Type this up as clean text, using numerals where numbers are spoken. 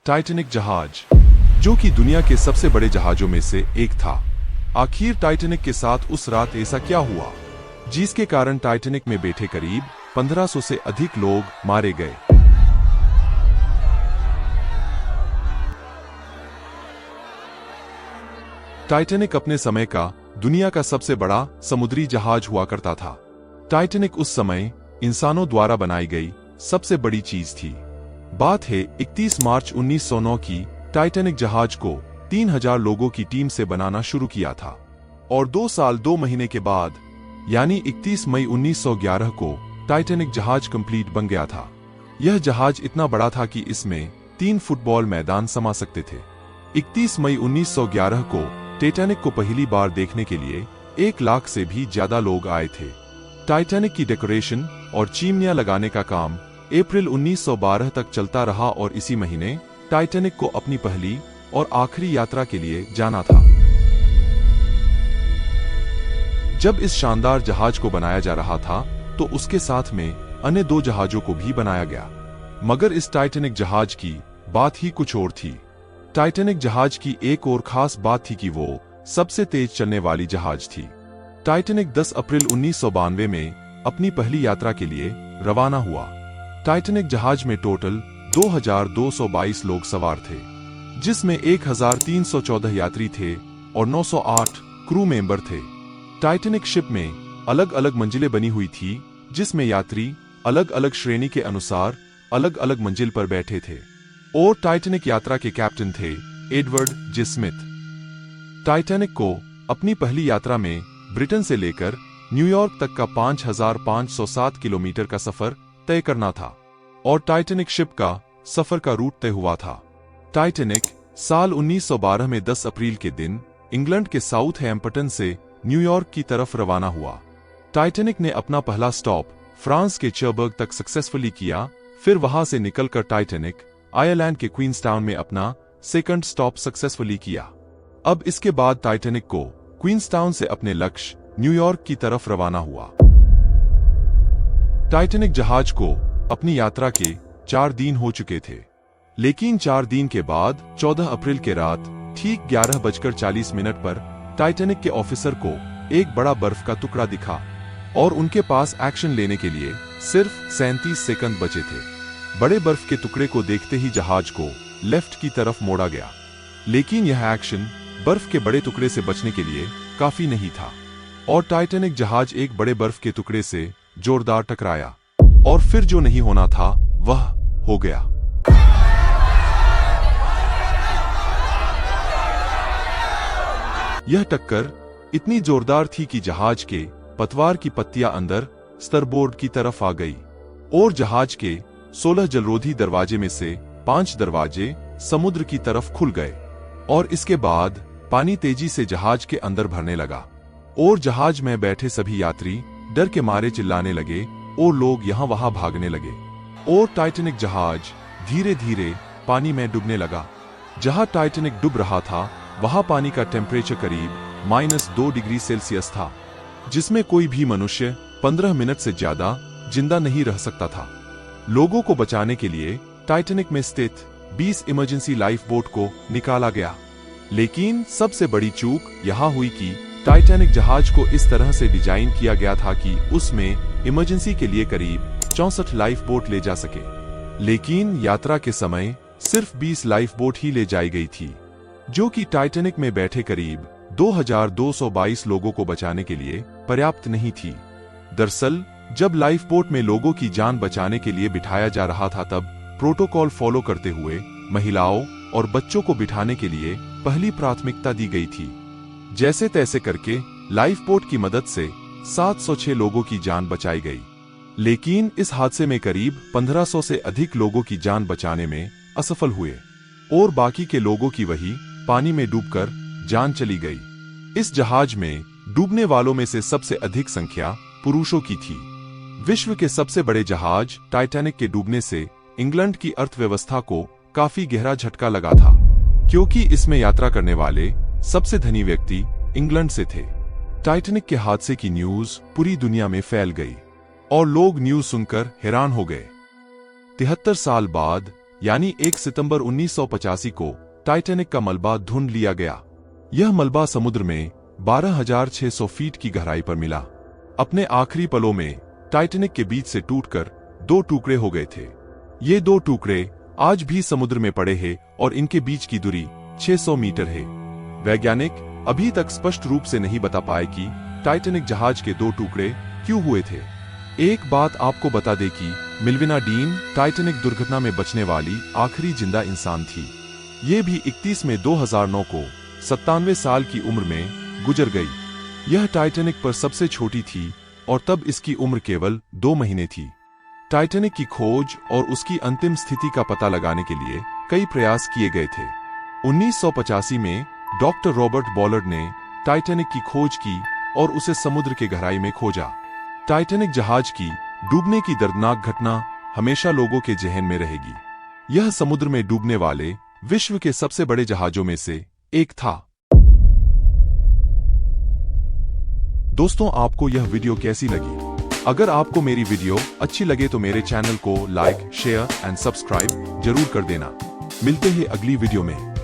Titanic जहाज, जो कि दुनिया के सबसे बड़े जहाजों में से एक था। आखिर टाइटैनिक के साथ उस रात ऐसा क्या हुआ जिसके कारण टाइटैनिक में बैठे करीब 1500 से अधिक लोग मारे गए। टाइटैनिक अपने समय का दुनिया का सबसे बड़ा समुद्री जहाज हुआ करता था। टाइटैनिक उस समय इंसानों द्वारा बनाई गई सबसे बड़ी चीज थी। बात है 31 मार्च 1909 की। टाइटैनिक जहाज को 3000 लोगों की टीम से बनाना शुरू किया था और 2 साल 2 महीने के बाद यानी 31 मई 1911 को टाइटैनिक जहाज कंप्लीट बन गया था। यह जहाज इतना बड़ा था कि इसमें 3 फुटबॉल मैदान समा सकते थे। 31 मई 1911 को टाइटैनिक को पहली बार देखने के लिए 1 लाख से भी ज्यादा लोग आए थे। टाइटैनिक की डेकोरेशन और चिमनियां लगाने का काम अप्रैल 1912 तक चलता रहा और इसी महीने टाइटैनिक को अपनी पहली और आखिरी यात्रा के लिए जाना था। जब इस शानदार जहाज को बनाया जा रहा था तो उसके साथ में अन्य 2 जहाजों को भी बनाया गया, मगर इस टाइटैनिक जहाज की बात ही कुछ और थी। टाइटैनिक जहाज की एक और खास बात थी कि वो सबसे तेज चलने वाली जहाज थी। टाइटैनिक 10 अप्रैल 1992 में अपनी पहली यात्रा के लिए रवाना हुआ। टाइटैनिक जहाज में टोटल 2222 लोग सवार थे, जिसमें 1314 यात्री थे और 908 क्रू मेंबर थे। टाइटैनिक शिप में अलग अलग मंजिलें बनी हुई थी, जिसमें यात्री अलग अलग श्रेणी के अनुसार अलग अलग मंजिल पर बैठे थे और टाइटैनिक यात्रा के कैप्टन थे एडवर्ड जे स्मिथ। टाइटैनिक को अपनी पहली यात्रा में ब्रिटेन से लेकर न्यूयॉर्क तक का 5507 किलोमीटर का सफर तय करना था और टाइटैनिक शिप का सफर का रूट तय हुआ था। टाइटैनिक साल 1912 में 10 अप्रैल के दिन इंग्लैंड के साउथहैम्पटन से न्यूयॉर्क की तरफ रवाना हुआ। टाइटैनिक ने अपना पहला स्टॉप फ्रांस के चरबर्ग तक सक्सेसफुली किया। फिर वहां से निकलकर टाइटैनिक आयरलैंड के क्वींसटाउन में अपना सेकंड स्टॉप सक्सेसफुली किया। अब इसके बाद टाइटैनिक को क्वींसटाउन से अपने लक्ष्य न्यूयॉर्क की तरफ रवाना हुआ। टाइटैनिक जहाज को अपनी यात्रा के 4 दिन हो चुके थे, लेकिन 4 दिन के बाद 14 अप्रैल के रात ठीक 11:40 पर टाइटैनिक के ऑफिसर को एक बड़ा बर्फ का टुकड़ा दिखा और उनके पास एक्शन लेने के लिए सिर्फ 37 सेकंड बचे थे। बड़े बर्फ के टुकड़े को देखते ही जहाज को लेफ्ट की तरफ मोड़ा गया, लेकिन यह एक्शन बर्फ के बड़े टुकड़े से बचने के लिए काफी नहीं था और टाइटैनिक जहाज एक बड़े बर्फ के टुकड़े से जोरदार टकराया और फिर जो नहीं होना था वह हो गया। यह टक्कर इतनी जोरदार थी कि जहाज के पतवार की पत्तियां अंदर स्टरबोर्ड की तरफ आ गई और जहाज के 16 जलरोधी दरवाजे में से 5 दरवाजे समुद्र की तरफ खुल गए और इसके बाद पानी तेजी से जहाज के अंदर भरने लगा और जहाज में बैठे सभी यात्री डर के मारे चिल्लाने लगे और लोग यहाँ वहां भागने लगे और टाइटैनिक जहाज धीरे धीरे पानी में डूबने लगा। जहां टाइटैनिक डूब रहा था वहां पानी का टेम्परेचर करीब -2 डिग्री सेल्सियस था, जिसमें कोई भी मनुष्य 15 मिनट से ज्यादा जिंदा नहीं रह सकता था। लोगों को बचाने के लिए टाइटैनिक में स्थित 20 इमरजेंसी लाइफ बोट को निकाला गया, लेकिन सबसे बड़ी चूक यह हुई कि टाइटैनिक जहाज को इस तरह से डिजाइन किया गया था कि उसमें इमरजेंसी के लिए करीब 64 लाइफ बोट ले जा सके, लेकिन यात्रा के समय सिर्फ 20 लाइफ बोट ही ले जाई गई थी, जो कि टाइटैनिक में बैठे करीब 2222 लोगों को बचाने के लिए पर्याप्त नहीं थी। दरअसल जब लाइफ बोट में लोगों की जान बचाने के लिए बिठाया जा रहा था तब प्रोटोकॉल फॉलो करते हुए महिलाओं और बच्चों को बिठाने के लिए पहली प्राथमिकता दी गई थी। जैसे तैसे करके लाइफ बोट की मदद से 706 लोगों की जान बचाई गई, लेकिन इस हादसे में करीब 1500 से अधिक लोगों की जान बचाने में असफल हुए और बाकी के लोगों की वही पानी में डूबकर जान चली गई। इस जहाज में डूबने वालों में से सबसे अधिक संख्या पुरुषों की थी। विश्व के सबसे बड़े जहाज टाइटैनिक के डूबने से इंग्लैंड की अर्थव्यवस्था को काफी गहरा झटका लगा था, क्योंकि इसमें यात्रा करने वाले सबसे धनी व्यक्ति इंग्लैंड से थे। टाइटैनिक के हादसे की न्यूज पूरी दुनिया में फैल गई और लोग न्यूज सुनकर हैरान हो गए। 73 साल बाद यानी 1 सितंबर 1985 को टाइटैनिक का मलबा ढूंढ लिया गया। यह मलबा समुद्र में 12,600 फीट की गहराई पर मिला। अपने आखिरी पलों में टाइटैनिक के बीच से टूटकर 2 टुकड़े हो गए थे। ये 2 टुकड़े आज भी समुद्र में पड़े हैं और इनके बीच की दूरी 600 मीटर है। वैज्ञानिक अभी तक स्पष्ट रूप से नहीं बता पाए कि टाइटैनिक जहाज के 2 टुकड़े क्यों हुए थे। एक बात आपको बता दें कि मिल्विना डीन टाइटैनिक दुर्घटना में बचने वाली आखिरी जिंदा इंसान थी। ये भी 31 मई 2009 को 97 साल की उम्र में गुजर गई। यह टाइटैनिक पर सबसे छोटी थी और तब इसकी उम्र केवल 2 महीने थी। टाइटैनिक की खोज और उसकी अंतिम स्थिति का पता लगाने के लिए कई प्रयास किए गए थे। 1985 में डॉक्टर रॉबर्ट बॉलर्ड ने टाइटैनिक की खोज की और उसे समुद्र के गहराई में खोजा। टाइटैनिक जहाज की डूबने की दर्दनाक घटना हमेशा लोगों के जहन में रहेगी। यह समुद्र में डूबने वाले विश्व के सबसे बड़े जहाजों में से एक था। दोस्तों, आपको यह वीडियो कैसी लगी? अगर आपको मेरी वीडियो अच्छी लगे तो मेरे चैनल को लाइक, शेयर एंड सब्सक्राइब जरूर कर देना। मिलते हैं अगली वीडियो में।